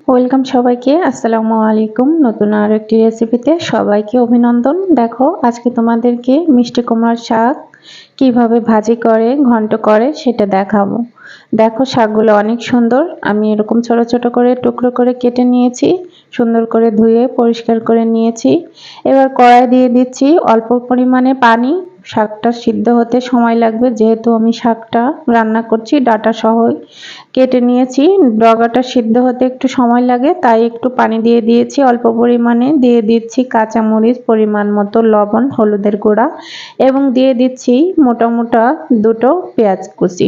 Welcome সবাইকে। আসসালামু আলাইকুম। নতুন আরো একটি রেসিপিতে সবাইকে অভিনন্দন। দেখো আজকে তোমাদেরকে মিষ্টি কুমড়ার শাক কিভাবে ভাজি করে ঘন্ট করে সেটা দেখাবো। দেখো শাকগুলো অনেক সুন্দর। আমি এরকম ছোট ছোট করে টুকরো করে কেটে নিয়েছি, সুন্দর করে ধুয়ে পরিষ্কার করে নিয়েছি। এবার কড়াই দিয়ে দিচ্ছি অল্প পরিমাণে পানি। শাকটা সিদ্ধ হতে সময় লাগবে, যেহেতু আমি শাকটা রান্না করছি ডাঁটা সহ কেটে নিয়েছি। ডগাটা সিদ্ধ হতে একটু সময় লাগে, তাই একটু পানি দিয়ে দিয়েছি অল্প পরিমাণে। দিয়ে দিচ্ছি কাঁচামরিচ, পরিমাণ মতো লবণ, হলুদের গুঁড়া এবং দিয়ে দিচ্ছি মোটা মোটা দুটো পেঁয়াজ কুচি।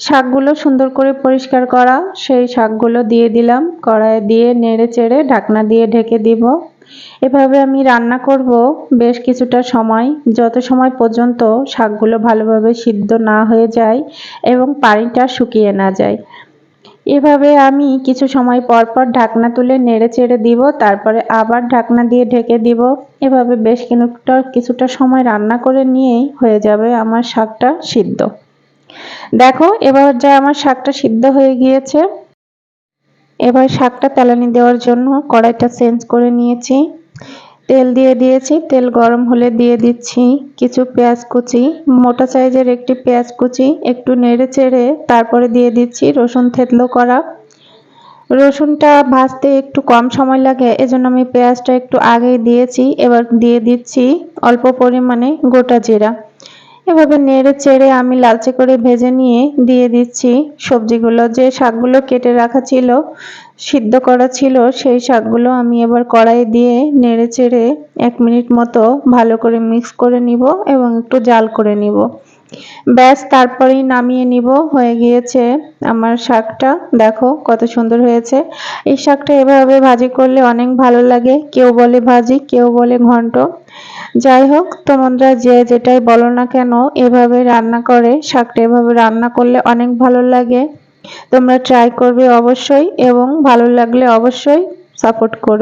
শাকগুলো সুন্দর করে পরিষ্কার করা সেই শাকগুলো দিয়ে দিলাম, কড়াইয়ে দিয়ে নেড়ে চেড়ে ঢাকনা দিয়ে ঢেকে দিব। এভাবে আমি রান্না করব বেশ কিছুটা সময়, যত সময় পর্যন্ত শাকগুলো ভালোভাবে সিদ্ধ না হয়ে যায় এবং পানিটা শুকিয়ে না যায়। এভাবে আমি কিছু সময় পর পর ঢাকনা তুলে নেড়ে চেড়ে দিব, তারপরে আবার ঢাকনা দিয়ে ঢেকে দিব। এভাবে বেশ কিছুটা সময় রান্না করে নিয়েই হয়ে যাবে আমার শাকটা সিদ্ধ। দেখো এবার যা আমার শাকটা সিদ্ধ হয়ে গিয়েছে। এবার শাকটা তেলানি দেওয়ার জন্য কড়াইটা চেঞ্জ করে নিয়েছি, তেল দিয়ে দিয়েছি। তেল গরম হলে দিয়ে দিচ্ছি কিছু পেঁয়াজ কুচি, মোটা সাইজের একটি পেঁয়াজ কুচি। একটু নেড়ে চেড়ে তারপরে দিয়ে দিচ্ছি রসুন থেতলো করা। রসুনটা ভাজতে একটু কম সময় লাগে, এজন্য আমি পেঁয়াজটা একটু আগেই দিয়েছি। এবার দিয়ে দিচ্ছি অল্প পরিমাণে গোটা জিরা। এভাবে নেড়ে চেড়ে আমি লালচে করে ভেজে নিয়ে দিয়ে দিচ্ছি সবজিগুলো। যে শাকগুলো কেটে রাখা ছিল, সিদ্ধ করা ছিল, সেই শাকগুলো আমি এবার কড়াই দিয়ে নেড়ে চেড়ে 1 মিনিট মতো ভালো করে মিক্স করে নিব এবং একটু জাল করে নিব। ব্যাস, তারপরেই নামিয়ে নিব। হয়ে গিয়েছে আমার শাকটা। দেখো কত সুন্দর হয়েছে। এই শাকটা এভাবে ভাজি করলে অনেক ভালো লাগে। কেউ বলে ভাজি, কেউ বলে ঘন্ট। যাই হোক, তোমরা যে যেটাই বলো না কেন, এভাবে রান্না করে শাকটা এভাবে রান্না করলে অনেক ভালো লাগে। তোমরা ট্রাই করবে অবশ্যই এবং ভালো লাগলে অবশ্যই সাপোর্ট করবে।